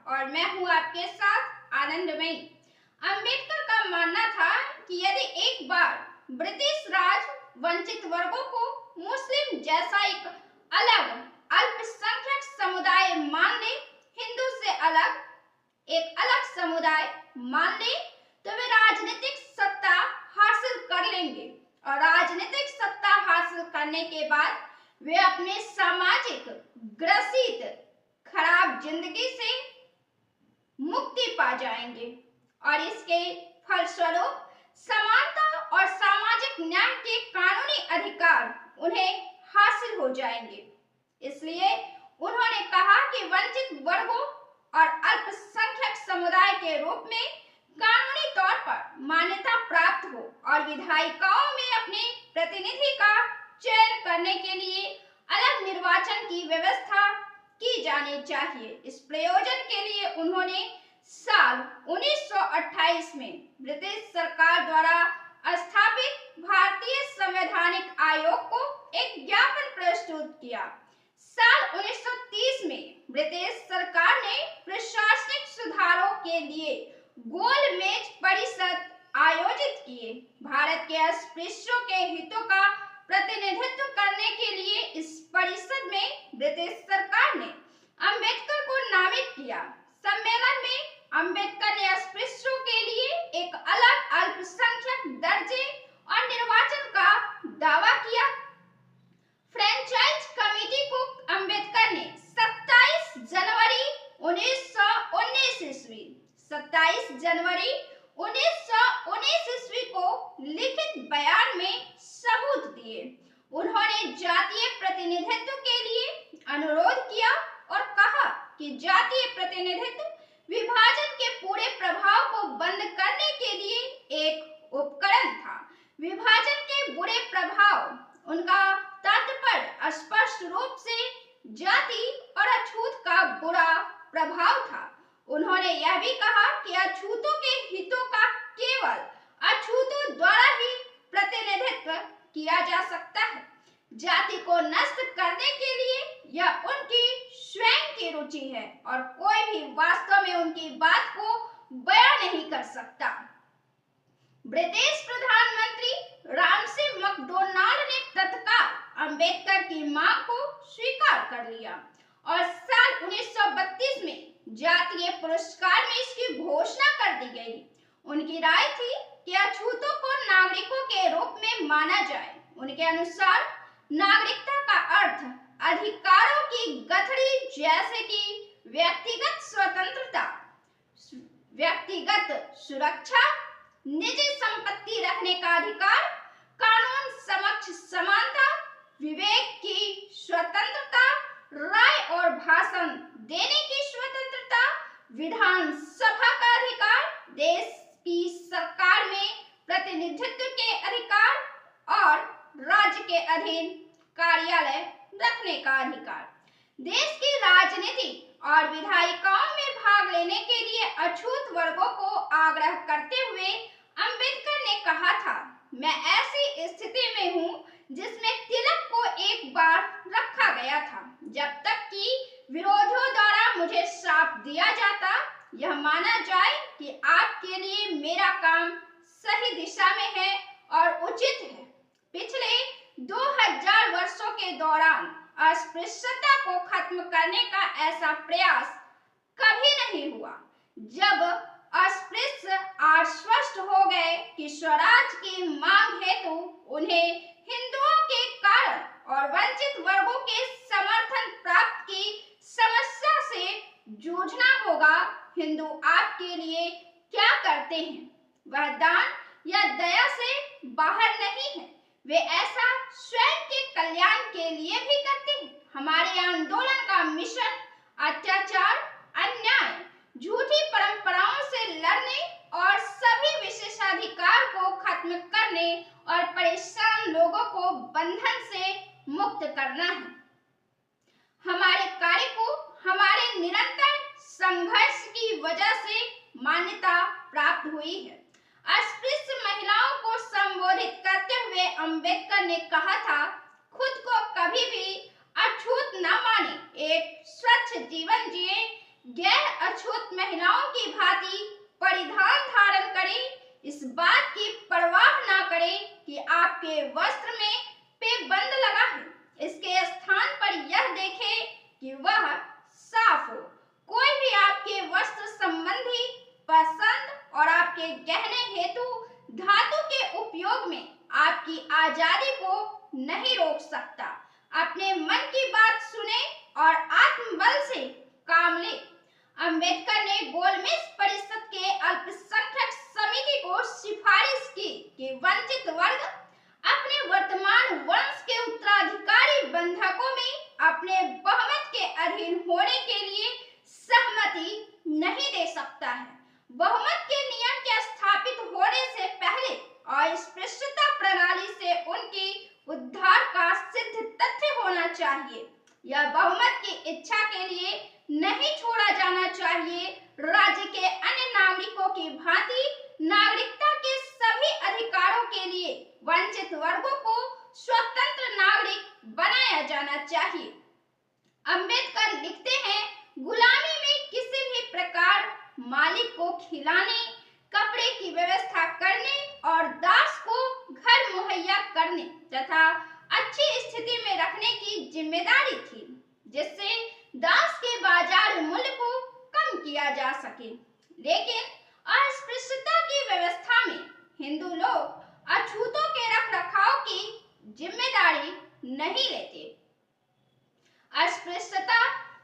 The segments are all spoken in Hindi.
और मैं हूं आपके साथ आनंदमयी। अंबेडकर का मानना था कि यदि एक बार ब्रिटिश राज वंचित वर्गों को मुस्लिम जैसा एक अलग अल्पसंख्यक समुदाय मान ले, हिंदू से अलग एक अलग समुदाय मान ले, तो वे राजनीतिक सत्ता हासिल कर लेंगे और राजनीतिक सत्ता हासिल करने के बाद वे अपने सामाजिक ग्रसित खराब जिंदगी से मुक्ति पा जाएंगे और इसके फलस्वरूप समानता और सामाजिक न्याय के कानूनी अधिकार उन्हें हासिल हो जाएंगे। इसलिए उन्होंने कहा कि वंचित वर्गों और अल्पसंख्यक समुदाय के रूप में कानूनी तौर पर मान्यता प्राप्त हो और विधायिकाओं में अपने प्रतिनिधि का चयन करने के लिए अलग निर्वाचन की व्यवस्था की जानी चाहिए। इस प्रयोजन के लिए उन्होंने साल 1928 में ब्रिटिश सरकार द्वारा स्थापित भारतीय संवैधानिक आयोग को एक ज्ञापन प्रस्तुत किया। साल 1930 में ब्रिटिश सरकार ने प्रशासनिक सुधारों के लिए गोल मेज परिषद आयोजित किए। भारत के अस्पृश्यों के हितों का प्रतिनिधित्व करने के लिए इस परिषद में ब्रिटिश सरकार ने अंबेडकर को नामित किया। सम्मेलन में अंबेडकर ने अस्पृश्यों के लिए एक अलग अल्पसंख्यक दर्जे और निर्वाचन का दावा किया। फ्रेंचाइज कमेटी को अंबेडकर ने 27 जनवरी 1919 ईस्वी को लिखित बयान में सबूत दिए। उन्होंने जातीय प्रतिनिधित्व के लिए अनुरोध किया और कहा कि जातीय प्रतिनिधित्व विभाजन के पूरे प्रभाव को बंद करने के लिए एक उपकरण था। विभाजन के बुरे प्रभाव, उनका तात्पर्य स्पष्ट रूप से जाति और अछूत का बुरा प्रभाव था। उन्होंने यह भी कहा कि अछूतों के हितों का केवल अछूतों द्वारा ही प्रतिनिधित्व किया जा सकता है। जाति को नष्ट करने के लिए यह उनकी स्वयं की रुचि है और कोई भी वास्तव में उनकी बात को बयां नहीं कर सकता। ब्रिटिश प्रधानमंत्री रामसे मैकडोनाल्ड ने तत्काल अंबेडकर की मांग को स्वीकार कर लिया और साल 1932 में जातीय पुरस्कार में इसकी घोषणा कर दी गई। उनकी राय थी कि अछूतों को नागरिकों के रूप में माना जाए। उनके अनुसार नागरिकता का अर्थ अधिकारों की गठरी जैसे कि व्यक्तिगत स्वतंत्रता, व्यक्तिगत सुरक्षा, निजी संपत्ति रखने का अधिकार, कानून समक्ष समानता, विवेक की स्वतंत्रता, राय और भाषण देने की स्वतंत्रता, विधानसभा का अधिकार, देश की सरकार में प्रतिनिधित्व के अधिकार और राज्य के अधीन कार्यालय रखने का अधिकार। देश की राजनीति और विधायिकाओं में भाग लेने के लिए अछूत वर्गों को आग्रह करते हुए अंबेडकर ने कहा था, मैं ऐसी स्थिति में हूँ जिसमें तिलक को एक बार रखा गया था, जब तक कि विरोधियों द्वारा मुझे श्राप दिया जाता, यह माना जाए कि आपके लिए मेरा काम सही दिशा में है और उचित है। पिछले 2000 वर्षों के दौरान अस्पृश्यता को खत्म करने का ऐसा प्रयास कभी नहीं हुआ। जब अस्पृश्य आश्वस्त हो गए कि स्वराज की मांग हेतु उन्हें हिंदुओं के कारण और वंचित वर्गों के समर्थन प्राप्त की समस्या से जूझना होगा, हिंदू आपके लिए क्या करते हैं? वह दान या दया से बाहर नहीं है, वे ऐसा स्वयं के कल्याण के लिए भी करते हैं। हमारे आंदोलन का मिशन अत्याचार, अन्याय, झूठी परंपराओं से लड़ने और सभी विशेषाधिकार को खत्म करने और परेशान लोगों को बंधन से मुक्त करना है। हमारे कार्य को हमारे निरंतर संघर्ष की वजह से मान्यता प्राप्त हुई है। अस्पृश्य महिलाओं को संबोधित करते हुए अंबेडकर ने कहा था, खुद को कभी भी अछूत न माने, एक स्वच्छ जीवन जिए, गैर अछूत महिलाओं की भांति परिधान धारण करें, इस बात की परवाह ना करें कि आपके वस्त्र में पेबंद लगा है। इसके स्थान पर यह देखें कि वह साफ हो। कोई भी आपके वस्त्र संबंधी पसंद और आपके गहने हेतु धातु के उपयोग में आपकी आजादी को नहीं रोक सकता। अपने मन की बात सुने और आत्मबल से काम ले। अंबेडकर ने गोलमेज परिषद के अल्पसंख्यक समिति को सिफारिश की कि वंचित वर्ग अपने वर्तमान वंश के उत्तराधिकारी बंधकों में अपने बहुमत के अधीन होने के लिए सहमति नहीं दे सकता है। बहुमत के नियम के स्थापित होने से पहले अस्पृश्यता प्रणाली से उनकी उद्धार का सिद्ध तथ्य होना चाहिए। यह बहुमत की इच्छा के लिए नहीं छोड़ा जाना चाहिए। राज्य के अन्य नागरिकों की भांति नागरिकता के सभी अधिकारों के लिए वंचित वर्गों को स्वतंत्र नागरिक बनाया जाना चाहिए। अंबेडकर लिखते हैं, गुलामी में किसी भी प्रकार मालिक को खिलाने, कपड़े की व्यवस्था करने और दास को घर मुहैया करने तथा अच्छी स्थिति में रखने की जिम्मेदारी थी, जिससे दास के बाजार मूल्य को कम किया जा सके। लेकिन अस्पृश्यता की व्यवस्था में हिंदू लोग अछूतों के रखरखाव की जिम्मेदारी नहीं लेते। अस्पृश्यता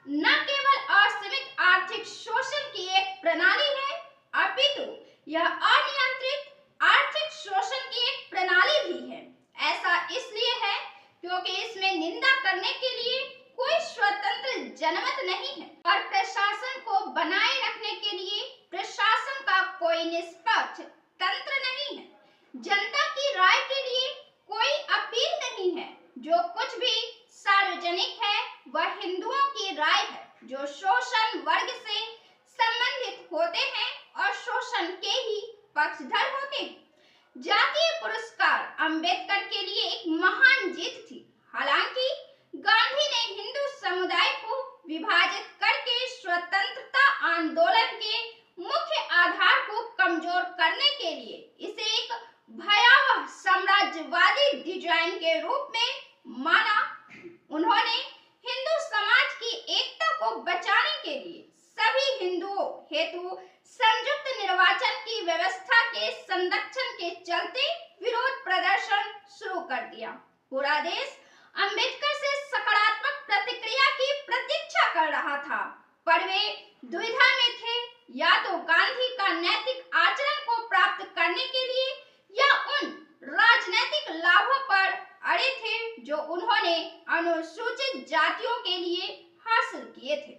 न केवल असीमित आर्थिक शोषण की एक प्रणाली है, अपितु यह अनियंत्रित आर्थिक शोषण की एक प्रणाली भी है। ऐसा इसलिए है क्योंकि इसमें निंदा करने के लिए कोई स्वतंत्र जनमत नहीं है और प्रशासन को बनाए रखने के लिए प्रशासन का कोई निष्पक्ष तंत्र नहीं है। जनता की राय के लिए कोई अपील नहीं है। जो कुछ भी सार्वजनिक है वह हिंदुओं की राय है, जो शोषण वर्ग से संबंधित होते हैं और शोषण के ही पक्षधर होते हैं। जातीय पुरस्कार अंबेडकर के लिए एक महान जीत थी। हालांकि गांधी ने हिंदू समुदाय को विभाजित करके स्वतंत्रता आंदोलन के मुख्य आधार को कमजोर करने के लिए इसे एक भयावह साम्राज्यवादी डिजाइन के रूप में माना। उन्होंने हिंदू समाज की एकता को बचाने के लिए सभी हिंदुओं हेतु संयुक्त निर्वाचन की व्यवस्था के संरक्षण के चलते विरोध प्रदर्शन शुरू कर दिया। पूरा देश अंबेडकर से सकारात्मक प्रतिक्रिया की प्रतीक्षा कर रहा था, पर वे दुविधा में थे, या तो गांधी का नैतिक आचरण को प्राप्त करने के लिए या उन राजनीतिक लाभों पर अड़े थे जो उन्होंने अनुसूचित जातियों के लिए हासिल किए थे।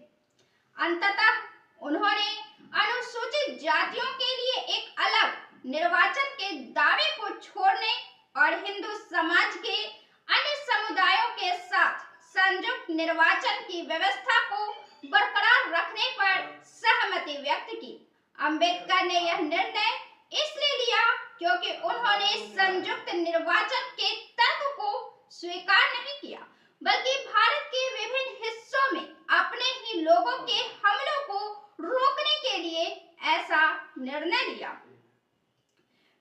अंततः उन्होंने अनुसूचित जातियों के लिए एक अलग निर्वाचन के दावे को छोड़ने और हिंदू समाज के अन्य समुदायों के साथ संयुक्त निर्वाचन की व्यवस्था को बरकरार रखने पर सहमति व्यक्त की। अंबेडकर ने यह निर्णय इसलिए लिया क्योंकि उन्होंने संयुक्त निर्वाचन के तर्क को स्वीकार नहीं किया, बल्कि भारत के विभिन्न हिस्सों में अपने ही लोगों के हमलों को रोकने के लिए ऐसा निर्णय लिया।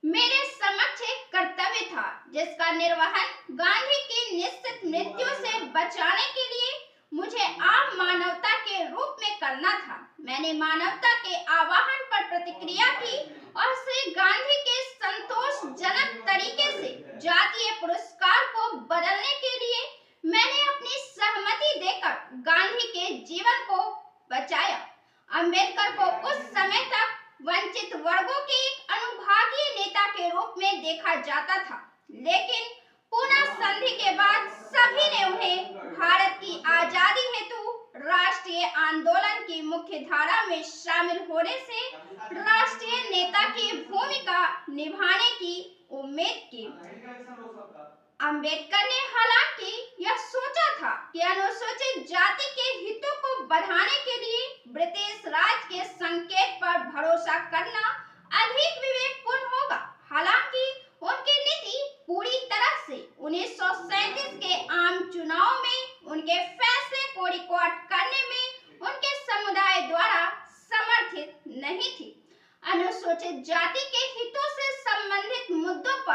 मेरे समक्ष एक कर्तव्य था जिसका निर्वहन गांधी की निश्चित मृत्यु से बचाने के लिए मुझे आम मानवता के रूप में करना था। मैंने मानवता के आह्वान पर प्रतिक्रिया की और श्री गांधी के संतोषजनक तरीके से जातीय पुरस्कार को बदलने के लिए मैंने अपनी सहमति देकर गांधी के जीवन को बचाया। अंबेडकर को उस समय तक वंचित वर्गों के एक अनुभागीय नेता के रूप में देखा जाता था, लेकिन पूना संधि के बाद सभी ने उन्हें भारत की आजादी हेतु राष्ट्रीय आंदोलन की मुख्य धारा में शामिल होने से राष्ट्रीय नेता की भूमिका निभाने की उम्मीद की। अंबेडकर ने हालांकि यह सोचा था कि अनुसूचित जाति के हितों को बढ़ाने के लिए ब्रिटिश राज के संकेत पर भरोसा करना अधिक विवेकपूर्ण होगा। हालांकि उनकी नीति पूरी तरह से 1937 के आम चुनाव में उनके फैसले को रिकॉर्ड करने में उनके समुदाय द्वारा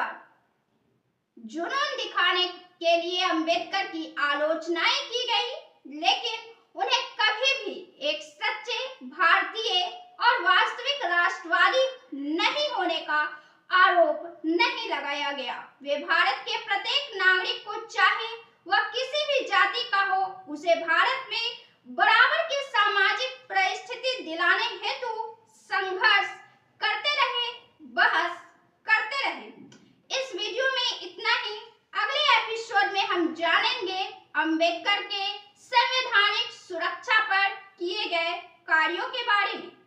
पर जुनून दिखाने के लिए अंबेडकर की आलोचनाएं की गई, लेकिन उन्हें कभी भी एक सच्चे भारतीय और वास्तविक राष्ट्रवादी नहीं होने का आरोप नहीं लगाया गया। वे भारत के प्रत्येक नागरिक को, चाहे वह किसी भी जाति का हो, उसे भारत में बराबर की सामाजिक परिस्थिति दिलाने हेतु संघर्ष करते रहे, बहस करते रहे। इस वीडियो में इतना ही। अगले एपिसोड में हम जानेंगे अंबेडकर के संवैधानिक सुरक्षा पर किए गए कार्यों के बारे में।